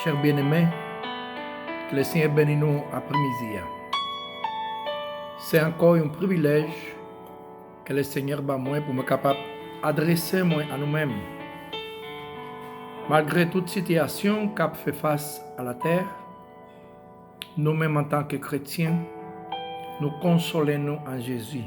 chers bien-aimés, que le Seigneur bénisse nous après-midi. C'est encore un privilège que le Seigneur m'a moi pour me capable d'adresser moi à nous-mêmes. Malgré toute situation qu'a fait face à la terre, nous-mêmes en tant que chrétiens, nous consolons en Jésus.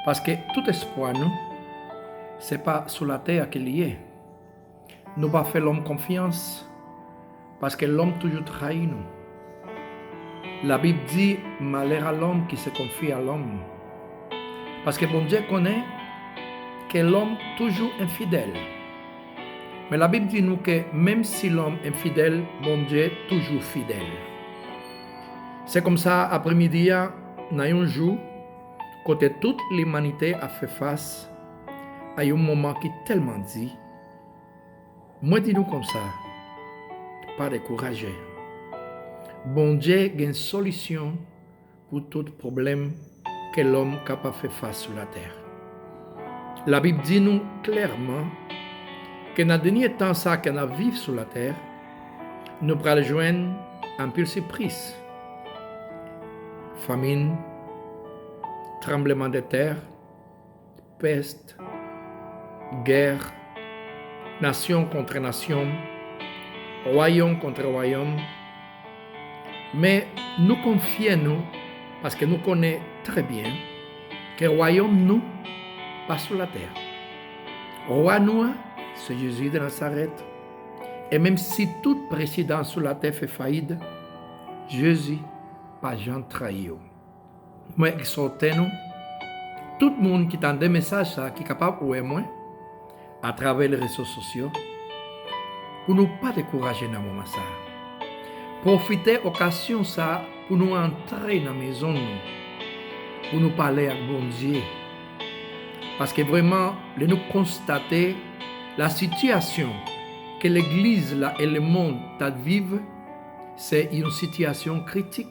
Parce que tout espoir, nous, ce n'est pas sur la terre qu'il y est. Nous ne pas faire l'homme confiance, parce que l'homme toujours trahit nous. La Bible dit, malheur à l'homme qui se confie à l'homme. Parce que bon Dieu connaît que l'homme toujours infidèle. Mais la Bible dit nous que même si l'homme est infidèle, bon Dieu est toujours fidèle. C'est comme ça, après-midi, dans un jour, quand toute l'humanité a fait face à un moment qui est tellement dit, moi dis-nous comme ça, pas décourager. Bon Dieu a une solution pour tout problème que l'homme est capable de faire face sur la terre. La Bible dit nous clairement que dans le dernier temps ça qu'on a vécu sur la terre, nous pourrons joindre un pile surprise. Famine, tremblement de terre, peste, guerre, nation contre nation, royaume contre royaume. Mais nous confions nous, parce que nous connaissons très bien que le royaume nous pas sur la terre. Roi nous, c'est Jésus de Nazareth. Et même si tout président sur la terre fait faillite, Jésus pas Jean trahi. Moi, exhortez nous, tout le monde qui tend des messages qui est capable de voir moi à travers les réseaux sociaux, pour ne pas décourager dans le moment ça. Profitez de l'occasion ça pour nous entrer dans la maison, pour nous parler avec bon Dieu. Parce que vraiment, nous constatons la situation que l'Église là, et le monde vivent, c'est une situation critique.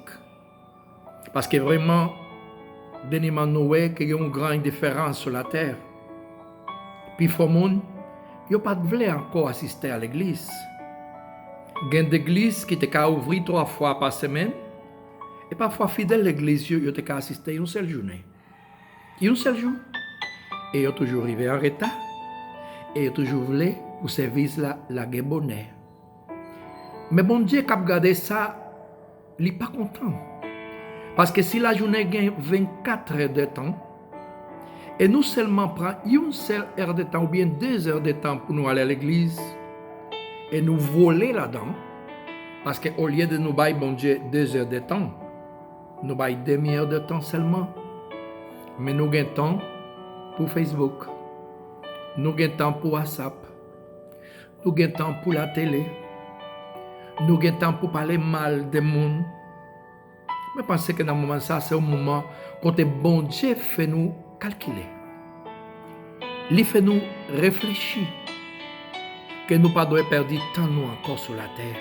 Parce que vraiment, nous voyons qu'il y a une grande différence sur la terre. Puis, il n'y a pas de voulu encore assister à l'église. Il y a des églises qui te ouvrir 3 fois par semaine. Et parfois, fidèles à l'église, ils te assister une seule journée. Un seul jour. Et ils ont toujours arrivé en retard. Et ils ont toujours voulu, pour service la bonheur. Mais bon Dieu, qui a regardé ça, il n'est pas content. Parce que si la journée gagne 24 heures de temps, et nous seulement prenons une seule heure de temps ou bien 2 heures de temps pour nous aller à l'église, et nous voler là-dedans, parce qu'au lieu de nous bailler, bon Dieu, 2 heures de temps, nous baillons demi-heure de temps seulement. Mais nous avons temps pour Facebook, nous avons temps pour WhatsApp, nous avons temps pour la télé, nous avons temps pour parler mal des monde. Je pense que dans ce moment, c'est un moment où le bon Dieu fait nous calculer. Il fait nous réfléchir. Que nous ne pas perdre temps nous encore sur la terre.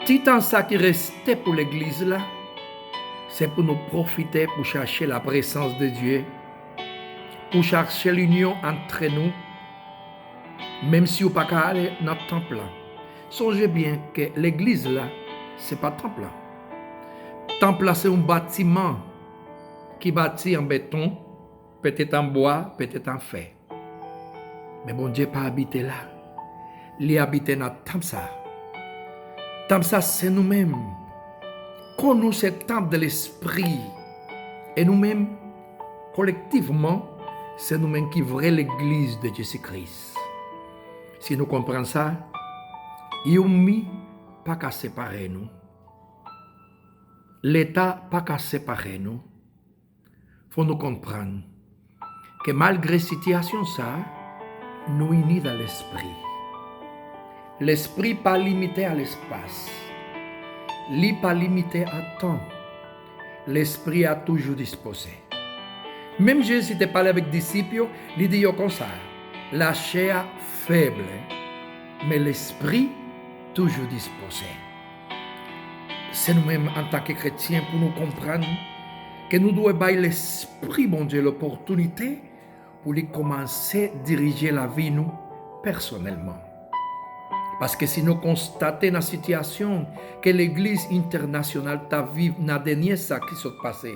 Tout temps ça qui restait pour l'église là, c'est pour nous profiter pour chercher la présence de Dieu, pour chercher l'union entre nous, même si vous ne pouvez pas aller dans le temple là. Songez bien que l'église là, ce n'est pas le temple là. Le temple là, c'est un bâtiment qui est bâti en béton, peut-être en bois, peut-être en fer. Mais bon Dieu pas habité là. Il habite dans le temple ça. Le temple ça, c'est nous-mêmes. Quand nous, c'est le temple de l'esprit. Et nous-mêmes, collectivement, c'est nous-mêmes qui vraie l'église de Jésus-Christ. Si nous comprenons ça, il n'y a pas qu'à séparer nous. L'État pas qu'à séparer nous. Il faut nous comprendre que malgré la situation, ça, nous unis dans l'esprit. L'esprit pas limité à l'espace. Il pas limité à temps. L'esprit a toujours disposé. Même Jésus te parlé avec les disciples, il dit comme ça. La chair faible, mais l'esprit toujours disposé. C'est nous-mêmes en tant que chrétiens pour nous comprendre que nous devons bailler l'esprit, bon Dieu, l'opportunité pour lui commencer à diriger la vie nous personnellement. Parce que si nous constatons la situation que l'Église internationale t'a vu dans le dernier ça qui s'est passé,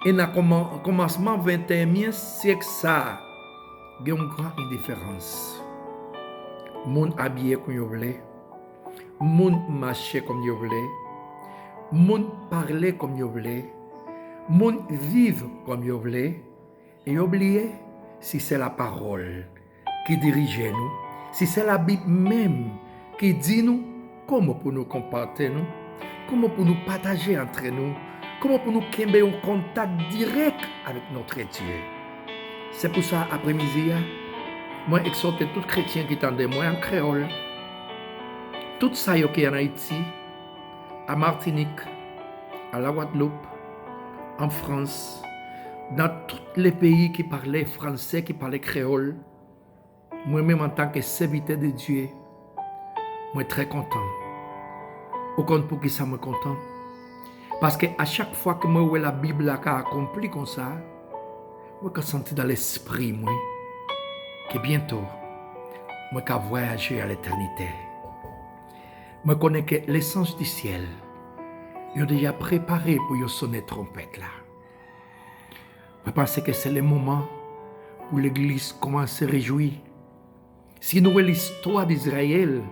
et dans le commencement 21e siècle, ça, il y a une grande différence. Moun habillé comme vous voulez, moun marché comme vous voulez, moun parler comme vous voulez, moun vivre comme vous voulez, et oubliez si c'est la parole qui dirige nous, si c'est la Bible même qui dit nous comment pour nous comporter nous, comment pour nous partager entre nous, comment pour nous créer un contact direct avec notre Dieu. C'est pour ça, après-midi, moi exhorte tout chrétien qui tendait moi en créole, tout ça qui est en Haïti, à Martinique, à la Guadeloupe, en France, dans tous les pays qui parlaient français, qui parlaient créole, moi-même en tant que serviteur de Dieu, moi très content. Au compte pour qui ça me content? Parce que à chaque fois que moi vois la Bible qui a accompli comme ça, moi je sens dans l'esprit moi que bientôt moi je voyager à l'éternité. Moi connais que l'essence du ciel, ils ont déjà préparé pour y sonner trompette là. Je pense que c'est le moment où l'Église commence à se réjouir. Si nous voyons l'histoire d'Israël,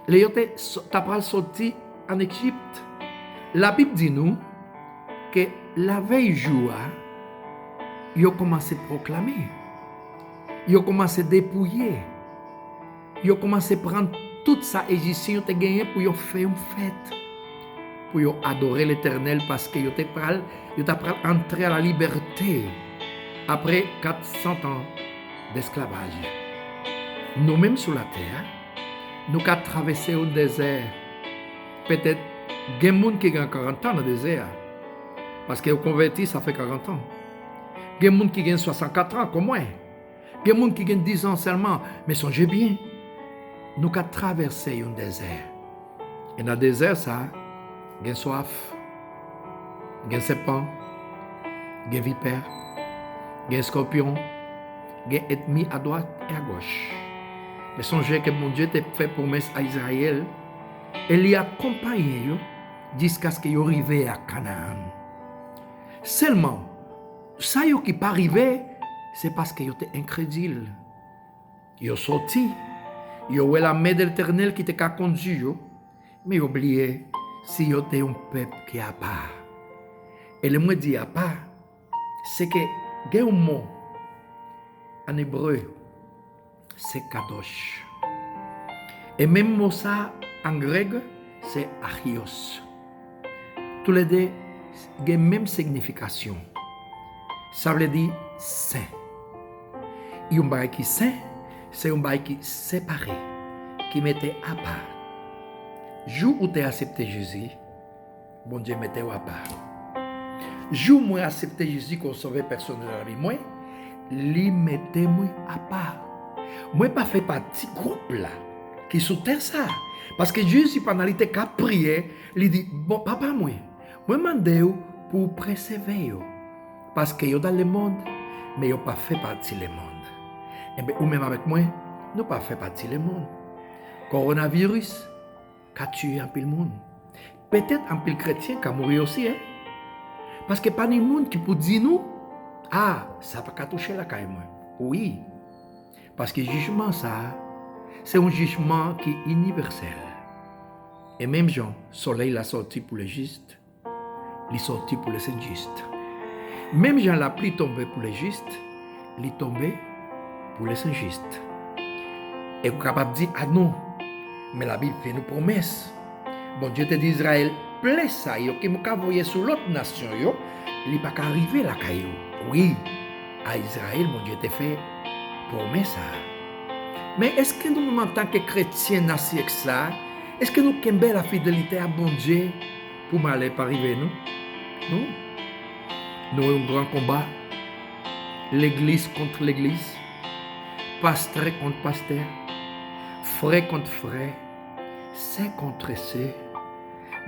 les gens sorti en Égypte. La Bible dit nous que la veille jour, ils ont commencé à proclamer, ils ont commencé à dépouiller, ils ont commencé à prendre toute sa égyptien ont gagné pour faire une fête, pour adorer l'Éternel parce qu'ils ont entré à la liberté après 400 ans d'esclavage. Nous-mêmes sur la terre, nous avons traversé un désert. Peut-être il y a des gens qui ont 40 ans dans le désert. Parce qu'ils ont converti, ça fait 40 ans. Il y a des gens qui ont 64 ans comme moi. Il y a des gens qui ont 10 ans seulement. Mais songez bien, nous avons traversé un désert. Et dans le désert, ça, il y a soif, il y a serpent, il y a vipère, il y a scorpion, il y a ennemi à droite et à gauche. Mais songez que mon Dieu t'a fait promesse à Israël. Et il y a accompagné jusqu'à ce qu'ils arrivent à Canaan. Seulement, ça qui n'est pas arrivé, c'est parce qu'ils étaient incrédules. Ils sont sortis. Ils ont eu la main de l'Éternel qui t'a conduit. Mais ils ont oublié si ils étaient un peuple qui a part. Et le mot dit à part, c'est que il y a un mot en hébreu, c'est kadosh. Et même mot ça, en grec, c'est achios. Tous les deux ont la même signification. Ça veut dire saint. Et un bail qui saint, c'est un bail qui séparé, qui mettait à part. Jour où tu as accepté Jésus, bon Dieu mettait à part. Jour où tu as accepté Jésus comme sauveur personnel dans la vie, moi, lui mettait moi à part. Moi, pas fait partie du groupe là, qui soutient ça. Parce que Jésus, pendant qu'il a prié, il dit, bon, papa, moi demande pour préserver. Parce que yo dans le monde, mais yo pas fait partie du monde. Et bien, ou même avec moi, nous pas fait partie du monde. Coronavirus, a tué un peu le monde. Peut-être un peu le chrétien qui a mouru aussi. Hein? Parce que pas de monde qui peut dire nous, ah, ça va pas toucher la caille moi. Oui. Parce que le jugement, ça, c'est un jugement qui est universel. Et même Jean, le soleil l'a sorti pour les justes, il est sorti pour les injustes. Même Jean, la pluie tombée pour les justes, il est tombé pour les injustes. Et vous êtes capable de dire, ah non, mais la Bible fait une promesse. Bon Dieu te dit Israël, plaît ça, qui m'a envoyé sur l'autre nation, il n'est pas arrivé là. Oui, à Israël, mon Dieu te fait promesse ça. Mais est-ce que nous, en tant que chrétiens, nassis avec ça, est-ce que nous avons la fidélité à bon Dieu pour m'aller pas arriver, nous? Non. Nous avons un grand combat. L'église contre l'église. Pasteur contre pasteur. Frère contre frère. C'est contre c'est.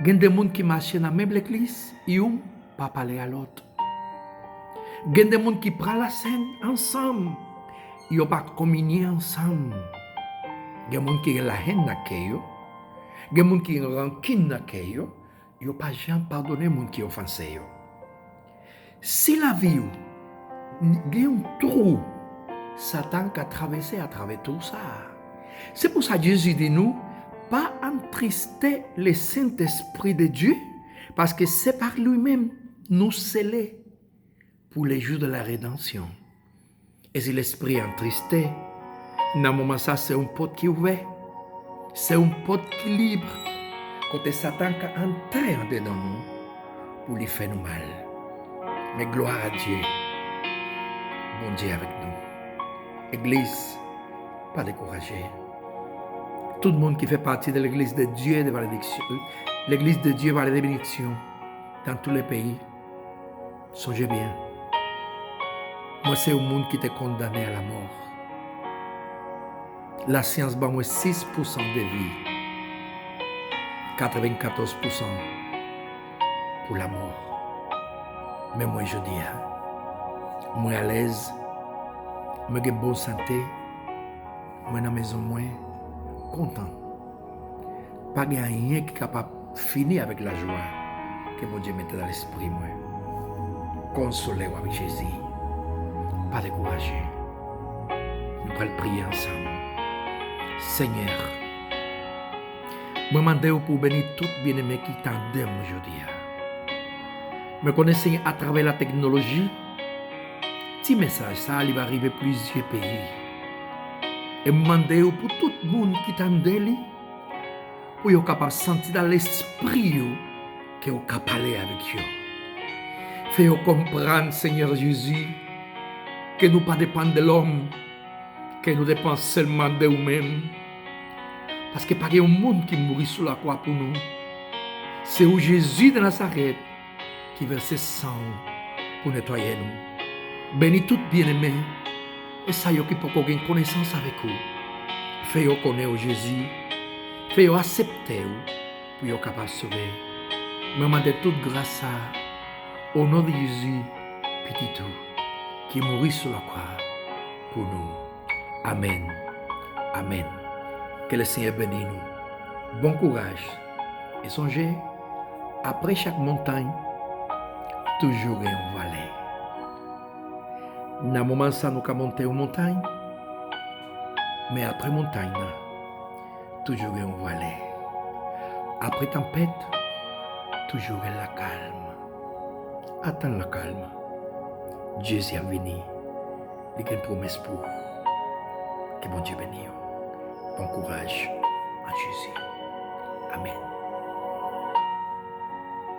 Il y a des gens qui marchent dans la même église, ils ne peuvent pas parler à l'autre. Il y a des gens qui prennent la scène ensemble. Ils ne peuvent pas communier ensemble. Il y a des gens qui ont la haine dans le cœur. Il y a des gens qui ont rancune dans le cœur. Ils n'ont pas jamais pardonné les gens qui ont offensé. Si la vie, il y a un trou, Satan a traversé à travers tout ça. C'est pour ça que Jésus dit nous, pas entrister le Saint-Esprit de Dieu, parce que c'est par lui-même nous sceller pour les jours de la rédemption. Et si l'Esprit est entristé, dans ce moment ça, c'est un porte qui est ouvert, c'est un porte qui est libre, côté Satan qui a entré en dedans nous pour lui faire nous mal. Mais gloire à Dieu, bon Dieu avec nous. Église, pas découragée. Tout le monde qui fait partie de l'église de Dieu de bénédiction, l'église de Dieu va les bénédictions dans tous les pays. Songez bien. Moi, c'est un monde qui était condamné à la mort. La science bat moi 6% de vie, 94% pour la mort. Mais moi, je dis, moi à l'aise, moi j'ai bonne santé, moi dans la maison, moi content. Pas de rien qui est capable de finir avec la joie que mon Dieu mette dans l'esprit, moi. Consolez-vous avec Jésus. Pas découragé. Nous allons prier ensemble. Seigneur, je demande pour bénir tout bien-aimé qui t'aime aujourd'hui. Me connaissez à travers la technologie, petit message, ça il va arriver à plusieurs pays. Et je demande pour tout le monde qui t'aime, pour être capable de sentir dans l'esprit que vous capable parler avec eux. Fais-vous comprendre, Seigneur Jésus, que nous ne dépendons pas de l'homme, que nous dépendons seulement de nous-mêmes. Parce que pas un monde qui mourit sous la croix pour nous. C'est où Jésus de Nazareth qui verse sang pour nettoyer nous. Bénis tout bien-aimé. Et ça y est qui peut avoir une connaissance avec vous. Fais-vous connaître Jésus. Fais-vous accepter pour être capable de sauver. Je demande toute grâce au nom de Jésus, petit tout, qui mourit sur la croix pour nous. Amen. Amen. Que le Seigneur bénisse nous. Bon courage. Et songez, après chaque montagne, toujours une vallée. Dans le moment ça, nous avons monté une montagne, mais après montagne, toujours une vallée. Après tempête, toujours la calme. Attends la calme. Jésus est venu. Il y a une promesse pour vous. Que bon Dieu bénisse. Bon courage en Jésus. Amen.